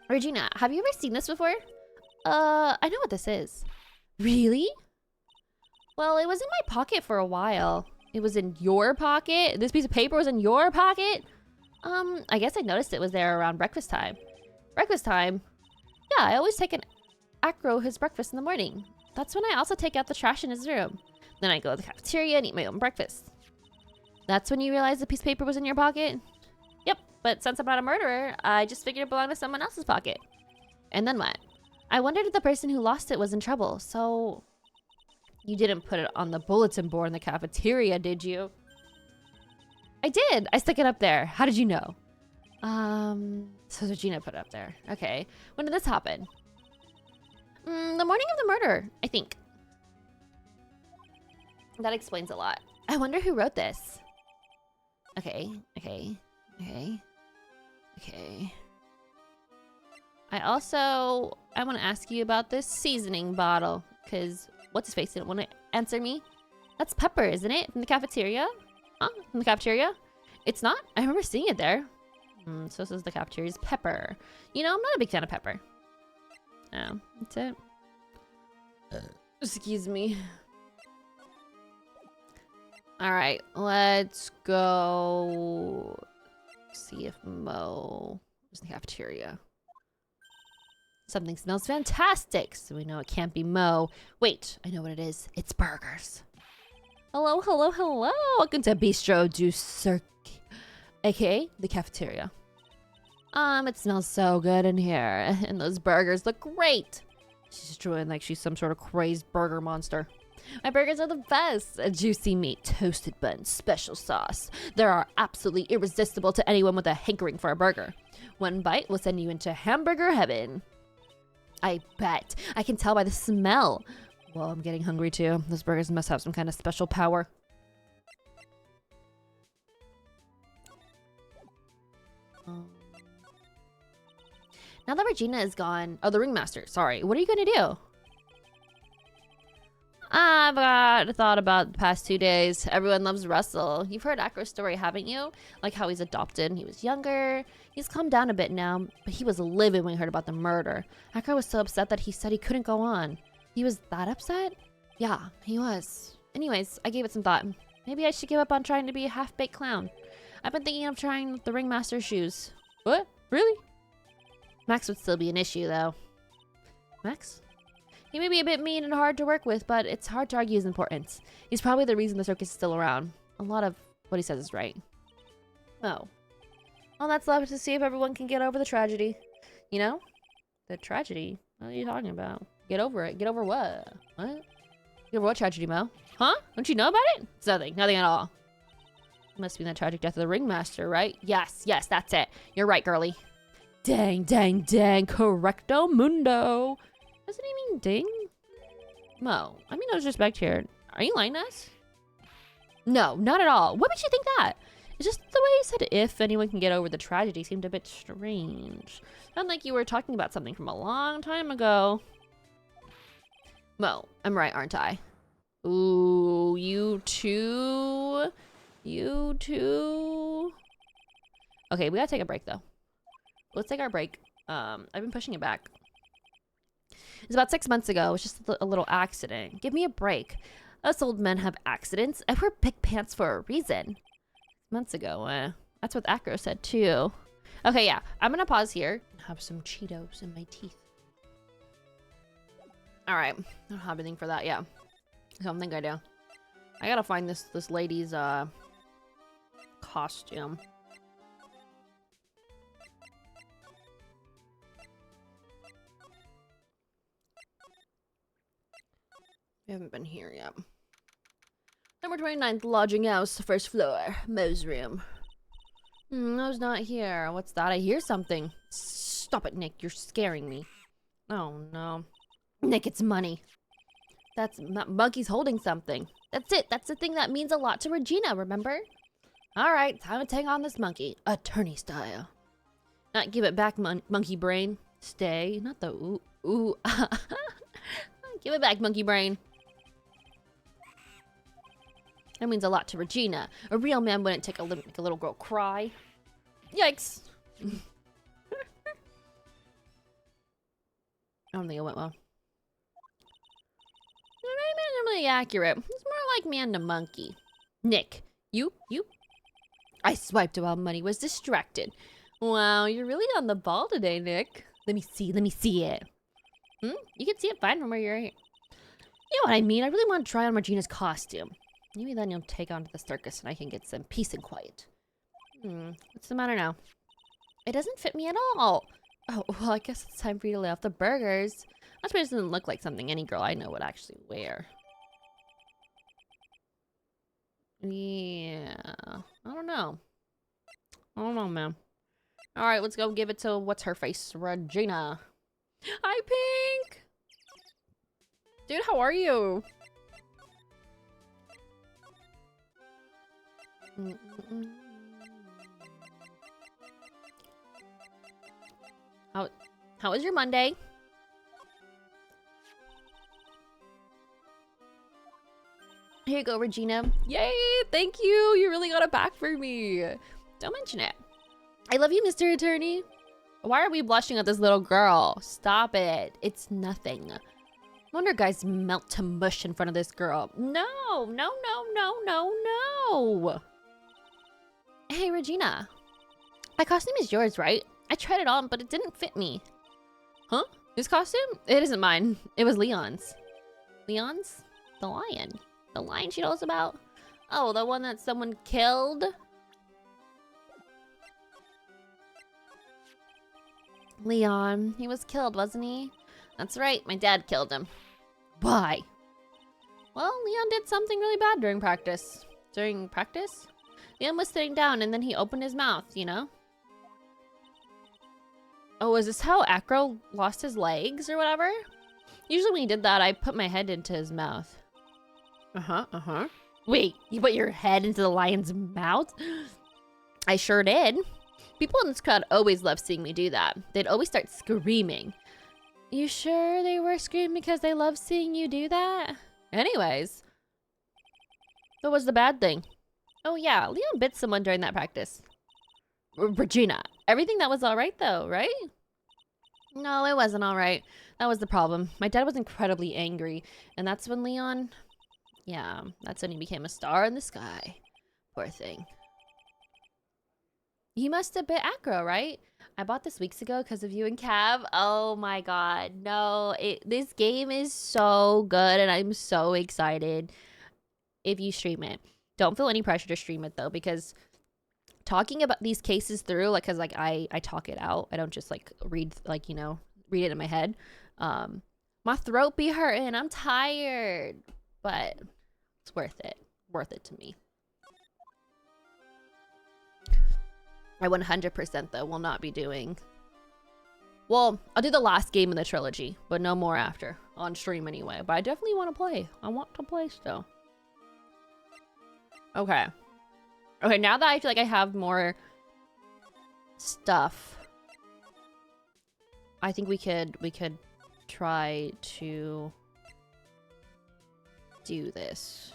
Regina, have you ever seen this before? I know what this is. Really? Well, it was in my pocket for a while. It was in your pocket? This piece of paper was in your pocket? I guess I noticed it was there around breakfast time. Breakfast time? Yeah, I always take an acro his breakfast in the morning. That's when I also take out the trash in his room. Then I go to the cafeteria and eat my own breakfast. That's when you realize the piece of paper was in your pocket? Yep, but since I'm not a murderer, I just figured it belonged to someone else's pocket. And then what? I wondered if the person who lost it was in trouble, so... You didn't put it on the bulletin board in the cafeteria, did you? I did. I stuck it up there. How did you know? So Regina put it up there. Okay. When did this happen? The morning of the murder, I think. That explains a lot. I wonder who wrote this. Okay. I want to ask you about this seasoning bottle, because... What's his face? Didn't want to answer me. That's Pepper, isn't it? From the cafeteria? Huh? From the cafeteria? It's not? I remember seeing it there. So this is the cafeteria's Pepper. You know, I'm not a big fan of Pepper. Oh, that's it. Excuse me. Alright, let's go see if Mo is in the cafeteria. Something smells fantastic, so we know it can't be Mo. Wait, I know what it is. It's burgers. Hello. Welcome to Bistro du Cirque, aka the cafeteria. It smells so good in here, and those burgers look great. She's drawing like she's some sort of crazed burger monster. My burgers are the best. A juicy meat, toasted buns, special sauce. They are absolutely irresistible to anyone with a hankering for a burger. One bite will send you into hamburger heaven. I bet. I can tell by the smell. Well, I'm getting hungry too. Those burgers must have some kind of special power. Now that Regina is gone, oh, the ringmaster, sorry. What are you gonna do? I've thought about the past 2 days. Everyone loves Russell. You've heard Acro's story, haven't you? Like how he's adopted and he was younger. He's calmed down a bit now, but he was livid when he heard about the murder. Acro was so upset that he said he couldn't go on. He was that upset? Yeah, he was. Anyways, I gave it some thought. Maybe I should give up on trying to be a half-baked clown. I've been thinking of trying the ringmaster's shoes. What? Really? Max would still be an issue, though. Max? He may be a bit mean and hard to work with, but it's hard to argue his importance. He's probably the reason the circus is still around. A lot of what he says is right. Oh. Well, that's left to see if everyone can get over the tragedy. You know? The tragedy? What are you talking about? Get over it. Get over what? What? Get over what tragedy, Mo? Huh? Don't you know about it? It's nothing. Nothing at all. Must be the tragic death of the ringmaster, right? Yes, yes, that's it. You're right, girly. Dang, dang, dang. Correcto mundo. Doesn't he mean ding? Mo, I mean no disrespect here. Are you lying to us? No, not at all. What makes you think that? It's just the way you said if anyone can get over the tragedy seemed a bit strange. Sounded like you were talking about something from a long time ago. Mo, I'm right, aren't I? Ooh, you too? You too? Okay, we gotta take a break though. Let's take our break. I've been pushing it back. It was about 6 months ago. It was just a little accident. Give me a break. Us old men have accidents. I wear big pants for a reason. Months ago, that's what Acro said too. Okay, yeah. I'm gonna pause here and have some Cheetos in my teeth. Alright. I don't have anything for that yet. I don't think I do. I gotta find this lady's costume. We haven't been here yet. Number 29th lodging house, first floor, Mo's room. Mo's not here. What's that? I hear something. Stop it, Nick. You're scaring me. Oh, no. Nick, it's money. That's Monkey's holding something. That's it. That's the thing that means a lot to Regina, remember? All right, time to take on this monkey. Attorney style. Not give it back, monkey brain. Stay. Not the ooh. Give it back, monkey brain. That means a lot to Regina. A real man wouldn't take make a little girl cry. Yikes. I don't think it went well. Not really accurate. It's more like man to monkey. Nick, you? I swiped while money was distracted. Wow, you're really on the ball today, Nick. Let me see it. You can see it fine from where you're here. You know what I mean? I really want to try on Regina's costume. Maybe then you'll take on to the circus and I can get some peace and quiet. What's the matter now? It doesn't fit me at all. Oh, well, I guess it's time for you to lay off the burgers. That space doesn't look like something any girl I know would actually wear. Yeah, I don't know, man. All right, let's go give it to what's her face, Regina. Hi, Pink. Dude, how are you? How was your Monday? Here you go, Regina. Yay, thank you. You really got it back for me. Don't mention it. I love you, Mr. Attorney. Why are we blushing at this little girl? Stop it. It's nothing. No wonder guys melt to mush in front of this girl. No. Hey, Regina. My costume is yours, right? I tried it on, but it didn't fit me. Huh? This costume? It isn't mine. It was Leon's. Leon's? The lion. The lion she knows about? Oh, the one that someone killed? Leon. He was killed, wasn't he? That's right. My dad killed him. Why? Well, Leon did something really bad during practice. During practice? Leon was sitting down and then he opened his mouth, you know? Oh, is this how Acro lost his legs or whatever? Usually when he did that, I put my head into his mouth. Wait, you put your head into the lion's mouth? I sure did. People in this crowd always love seeing me do that. They'd always start screaming. You sure they were screaming because they love seeing you do that? Anyways. What was the bad thing? Oh yeah, Leon bit someone during that practice. Regina, everything that was alright though, right? No, it wasn't alright. That was the problem. My dad was incredibly angry, and that's when Leon... Yeah, that's when he became a star in the sky. Poor thing. You must have bit Acro, right? I bought this weeks ago because of you and Cav. Oh my god, no. This game is so good, and I'm so excited if you stream it. Don't feel any pressure to stream it, though, because talking about these cases through, like, because, like, I talk it out. I don't just, like, read, like, you know, read it in my head. My throat be hurting. I'm tired. But it's worth it. Worth it to me. I 100% though will not be doing... Well, I'll do the last game in the trilogy, but no more after. On stream anyway. But I definitely want to play. I want to play still. Okay. Okay, now that I feel like I have more stuff, I think we could try to do this.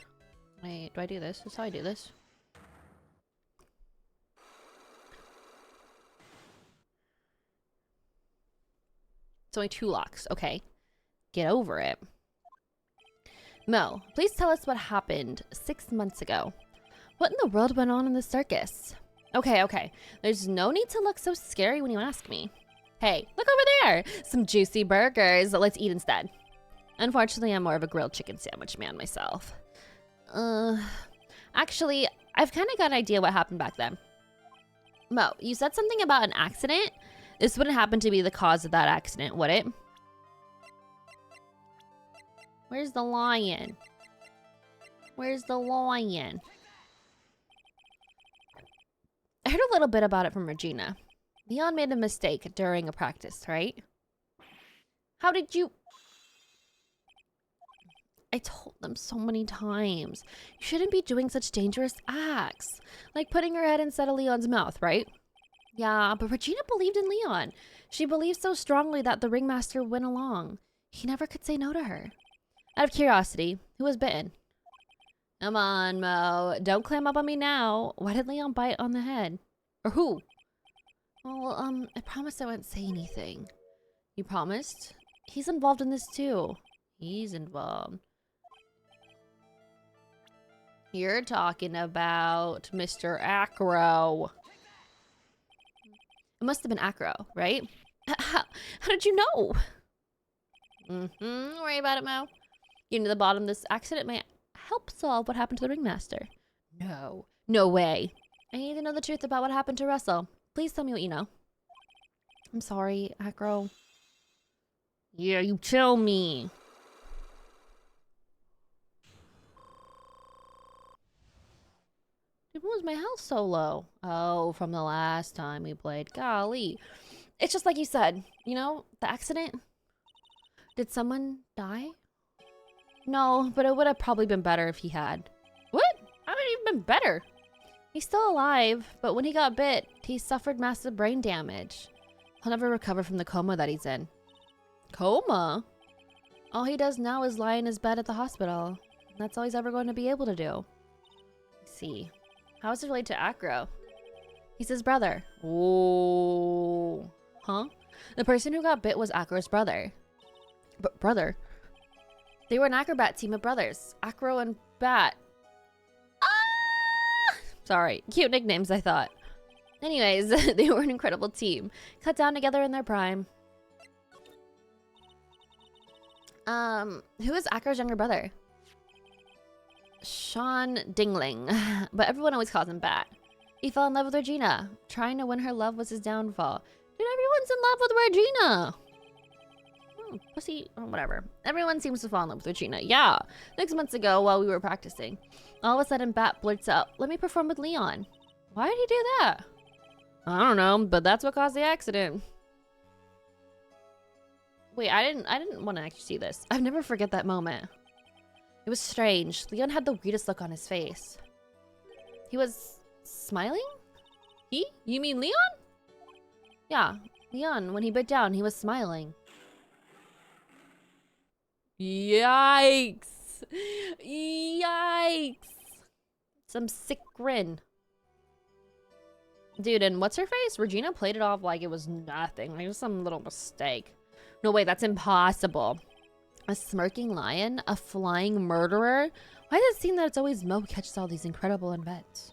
Wait, do I do this? That's how I do this. It's only 2 locks. Okay. Get over it. Mo, please tell us what happened 6 months ago. What in the world went on in the circus? Okay. There's no need to look so scary when you ask me. Hey, look over there! Some juicy burgers. Let's eat instead. Unfortunately, I'm more of a grilled chicken sandwich man myself. Actually, I've kind of got an idea what happened back then. Mo, you said something about an accident? This wouldn't happen to be the cause of that accident, would it? Where's the lion? Where's the lion? I heard a little bit about it from Regina. Leon made a mistake during a practice, right? How did you... I told them so many times. You shouldn't be doing such dangerous acts. Like putting her head inside of Leon's mouth, right? Yeah, but Regina believed in Leon. She believed so strongly that the ringmaster went along. He never could say no to her. Out of curiosity, who was bitten? Come on, Mo. Don't clam up on me now. Why did Leon bite on the head? Or who? Well, I promised I wouldn't say anything. You promised? He's involved in this too. He's involved. You're talking about Mr. Acro. It must have been Acro, right? How did you know? Don't worry about it, Mo. Getting to the bottom of this accident might help solve what happened to the ringmaster. No. No way. I need to know the truth about what happened to Russell. Please tell me what you know. I'm sorry, Acro. Yeah, you tell me. Dude, what was my health so low? Oh, from the last time we played. Golly. It's just like you said. You know, the accident? Did someone die? No, but it would have probably been better if he had. What? How would it even been better? He's still alive, but when he got bit, he suffered massive brain damage. He'll never recover from the coma that he's in. Coma? All he does now is lie in his bed at the hospital. That's all he's ever going to be able to do. Let's see. How is it related to Acro? He's his brother. Oh. Huh? The person who got bit was Acro's brother. But brother? They were an acrobat team of brothers. Acro and Bat. Ah! Sorry. Cute nicknames, I thought. Anyways, they were an incredible team. Cut down together in their prime. Who is Acro's younger brother? Sean Dingling. But everyone always calls him Bat. He fell in love with Regina. Trying to win her love was his downfall. Dude, everyone's in love with Regina. Pussy, or whatever. Everyone seems to fall in love with Regina. Yeah. 6 months ago, while we were practicing, all of a sudden Bat blurts out, "Let me perform with Leon." Why did he do that? I don't know, but that's what caused the accident. Wait, I didn't want to actually see this. I've never forget that moment. It was strange. Leon had the weirdest look on his face. He was smiling? He? You mean Leon? Yeah, Leon, when he bit down, he was smiling. Yikes! Yikes! Some sick grin. Dude, and what's her face? Regina played it off like it was nothing. Like it was some little mistake. No, wait, that's impossible. A smirking lion? A flying murderer? Why does it seem that it's always Mo who catches all these incredible events?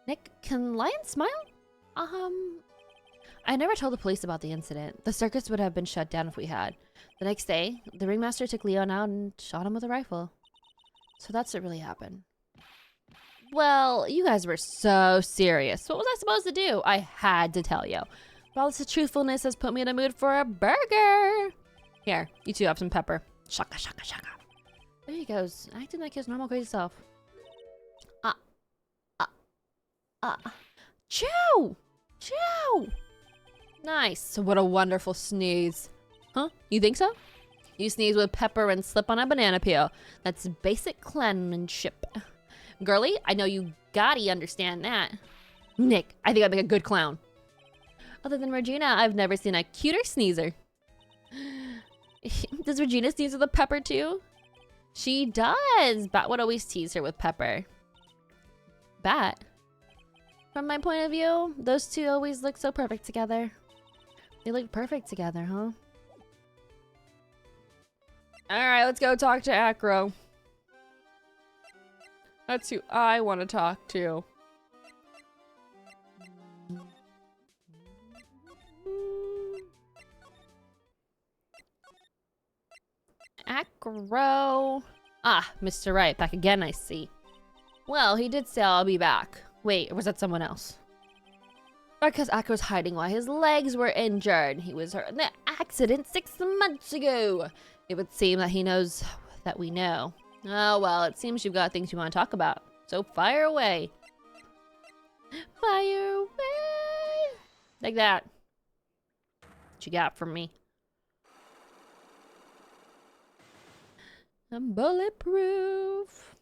Nick, can lions smile? I never told the police about the incident. The circus would have been shut down if we had. The next day, the ringmaster took Leon out and shot him with a rifle. So that's what really happened. Well, you guys were so serious. What was I supposed to do? I had to tell you. But all this truthfulness has put me in a mood for a burger. Here, you two have some pepper. Shaka, shaka, shaka. There he goes, acting like his normal crazy self. Chew! Chew! Nice. What a wonderful sneeze. Huh? You think so? You sneeze with pepper and slip on a banana peel. That's basic clownmanship. Girly, I know you gotta understand that. Nick, I think I'd make a good clown. Other than Regina, I've never seen a cuter sneezer. Does Regina sneeze with a pepper too? She does. Bat would always tease her with pepper. Bat? From my point of view, those two always look so perfect together. They look perfect together, huh? Alright, let's go talk to Acro. That's who I want to talk to. Acro. Ah, Mr. Wright, back again, I see. Well, he did say I'll be back. Wait, or was that someone else? Because Acro was hiding while his legs were injured. He was hurt in the accident 6 months ago. It would seem that he knows that we know. Oh, well, it seems you've got things you want to talk about. So fire away. Fire away. Like that. What you got from me? I'm bulletproof.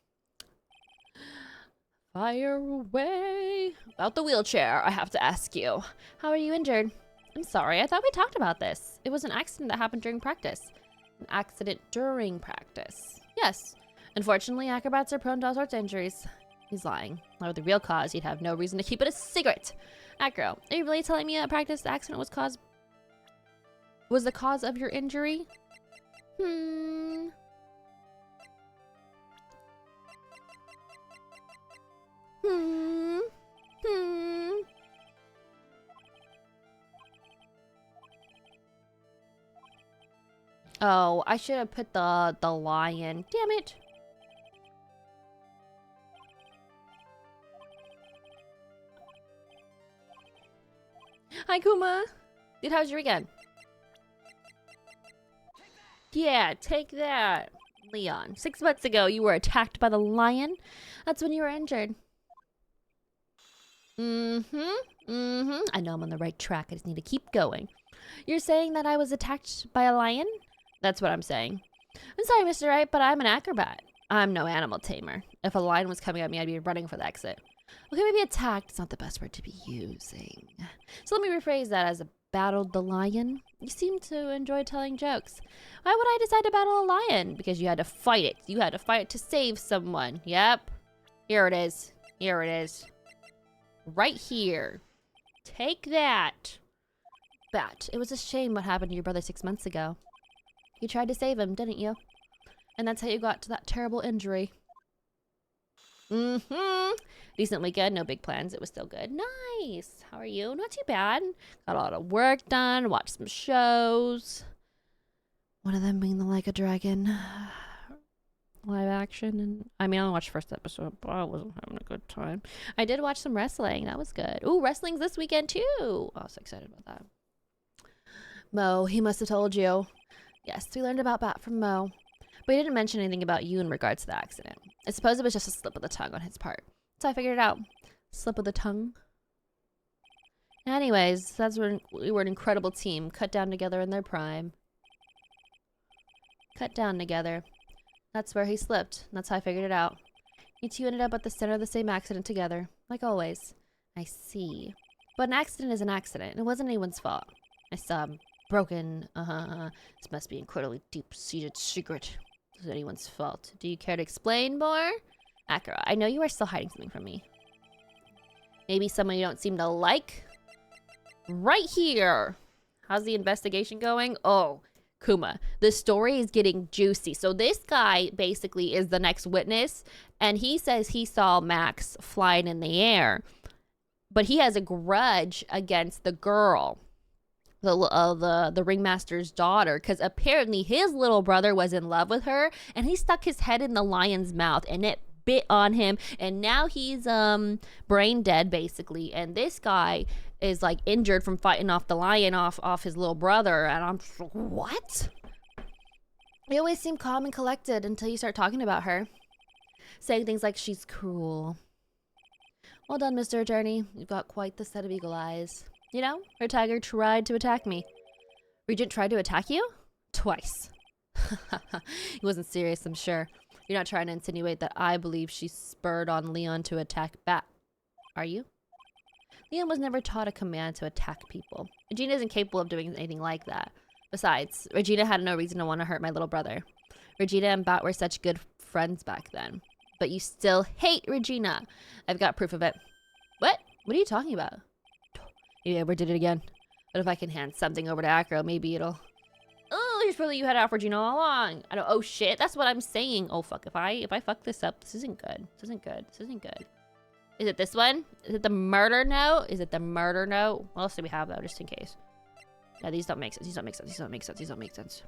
Fire away. About the wheelchair, I have to ask you. How are you injured? I'm sorry, I thought we talked about this. It was an accident that happened during practice. An accident during practice. Yes. Unfortunately, acrobats are prone to all sorts of injuries. He's lying. Now, with the real cause, he'd have no reason to keep it a secret. Acro, are you really telling me that practice accident was the cause of your injury? Oh, I should have put the lion. Damn it. Hi, Kuma. Dude, how's your weekend? Yeah, take that. Leon, 6 months ago, you were attacked by the lion. That's when you were injured. I know I'm on the right track. I just need to keep going. You're saying that I was attacked by a lion? That's what I'm saying. I'm sorry, Mr. Wright, but I'm an acrobat. I'm no animal tamer. If a lion was coming at me, I'd be running for the exit. Okay, maybe attacked is not the best word to be using. So let me rephrase that as a battled the lion. You seem to enjoy telling jokes. Why would I decide to battle a lion? Because you had to fight it. You had to fight it to save someone. Yep. Here it is. Here it is. Right here. Take that. Bat, it was a shame what happened to your brother 6 months ago. You tried to save him, didn't you? And that's how you got to that terrible injury. Decent weekend, no big plans. It was still good. Nice. How are you? Not too bad. Got a lot of work done. Watched some shows. One of them being the Like a Dragon live action. And I mean, I only watched the first episode, but I wasn't having a good time. I did watch some wrestling. That was good. Ooh, wrestling's this weekend too. Oh, I was so excited about that. Mo, he must have told you. Yes, we learned about Bat from Mo. But he didn't mention anything about you in regards to the accident. I suppose it was just a slip of the tongue on his part. So I figured it out. Slip of the tongue. Anyways, that's when we were an incredible team, cut down together in their prime. cut down together. That's where he slipped. That's how I figured it out. You two ended up at the center of the same accident together, like always. I see. But an accident is an accident. It wasn't anyone's fault. I saw him broken. This must be an incredibly deep-seated secret. It was anyone's fault. Do you care to explain more? Akira, I know you are still hiding something from me. Maybe someone you don't seem to like? Right here! How's the investigation going? Oh, Kuma, the story is getting juicy. So this guy basically is the next witness, and he says he saw Max flying in the air. But he has a grudge against the girl, the ringmaster's daughter, because apparently his little brother was in love with her, and he stuck his head in the lion's mouth, and it bit on him, and now he's brain dead basically. And this guy is like injured from fighting off the lion off his little brother, and I'm just like, what? You always seem calm and collected until you start talking about her, saying things like she's cruel. Well done, Mr. Attorney. You've got quite the set of eagle eyes. You know, her tiger tried to attack me. Regent tried to attack you? Twice. He wasn't serious, I'm sure. You're not trying to insinuate that I believe she spurred on Leon to attack Bat, are you? Leon was never taught a command to attack people. Regina isn't capable of doing anything like that. Besides, Regina had no reason to want to hurt my little brother. Regina and Bat were such good friends back then. But you still hate Regina. I've got proof of it. What? What are you talking about? You ever did it again? But if I can hand something over to Acro, maybe it'll... Oh, here's probably you had out for Regina all along. I don't... Oh, shit. That's what I'm saying. Oh, fuck. If I fuck this up, this isn't good. This isn't good. This isn't good. Is it this one? Is it the murder note? Is it the murder note? What else do we have, though, just in case? Yeah, these don't make sense. These don't make sense. These don't make sense. These don't make sense.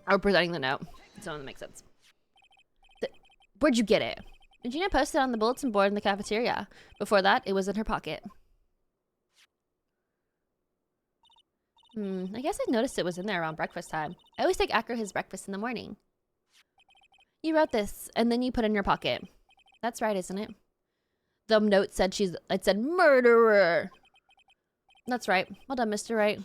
I'm presenting the note. It's the one that makes sense. Where'd you get it? Regina posted it on the bulletin board in the cafeteria. Before that, it was in her pocket. I guess I noticed it was in there around breakfast time. I always take Acro his breakfast in the morning. You wrote this, and then you put it in your pocket. That's right, isn't it? The note said it said murderer. That's right. Well done, Mr. Wright.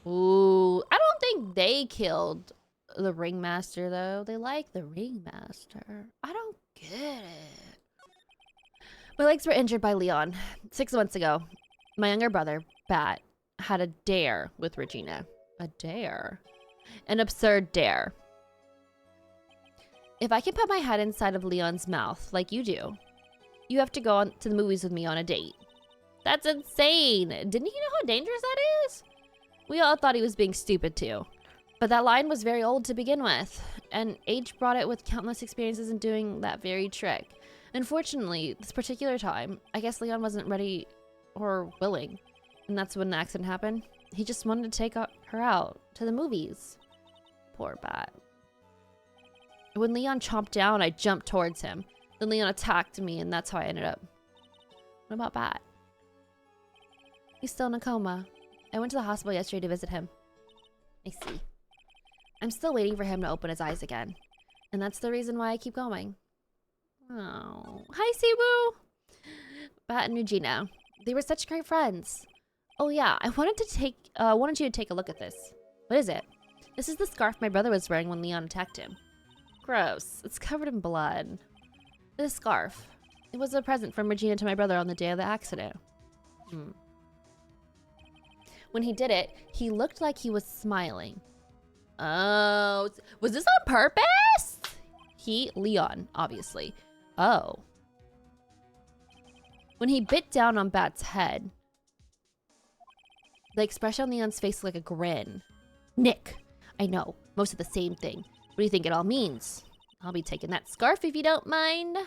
Ooh, I don't think they killed the ringmaster, though. They like the ringmaster. I don't get it. My legs were injured by Leon 6 months ago. My younger brother, Bat, had a dare with Regina. A dare? An absurd dare. If I can put my head inside of Leon's mouth, like you do, you have to go on to the movies with me on a date. That's insane. Didn't he know how dangerous that is? We all thought he was being stupid too. But that line was very old to begin with, and age brought it with countless experiences in doing that very trick. Unfortunately, this particular time, I guess Leon wasn't ready or willing, and that's when the accident happened. He just wanted to take her out to the movies. Poor Bat. When Leon chomped down, I jumped towards him. Then Leon attacked me, and that's how I ended up. What about Bat? He's still in a coma. I went to the hospital yesterday to visit him. I see. I'm still waiting for him to open his eyes again. And that's the reason why I keep going. Oh. Hi, Cebu! Bat and Regina. They were such great friends. Oh yeah, I wanted you to take a look at this. What is it? This is the scarf my brother was wearing when Leon attacked him. Gross. It's covered in blood. This scarf. It was a present from Regina to my brother on the day of the accident. When he did it, he looked like he was smiling. Oh, was this on purpose? Leon, obviously. Oh. When he bit down on Bat's head, the expression on Leon's face was like a grin. Nick, I know, most of the same thing. What do you think it all means? I'll be taking that scarf if you don't mind.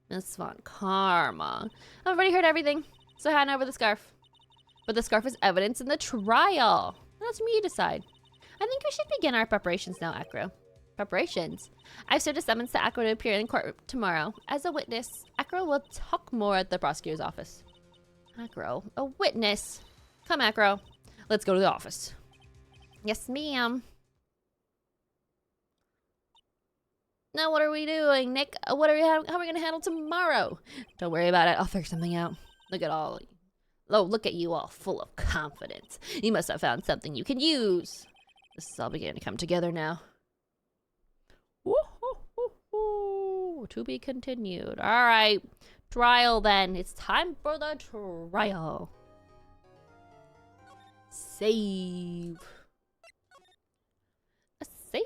Miss Von Karma. I've already heard everything, so hand over the scarf. But the scarf is evidence in the trial. That's for me to decide. I think we should begin our preparations now, Acro. Preparations? I've served a summons to Acro to appear in court tomorrow. As a witness, Acro will talk more at the prosecutor's office. Acro? A witness? Come, Acro. Let's go to the office. Yes, ma'am. Now what are we doing, Nick? How are we going to handle tomorrow? Don't worry about it. I'll figure something out. Look at all Oh, look at you all full of confidence. You must have found something you can use. This is all beginning to come together now. Woo-hoo-hoo-hoo. To be continued. All right. Trial then. It's time for the trial. Save. A save.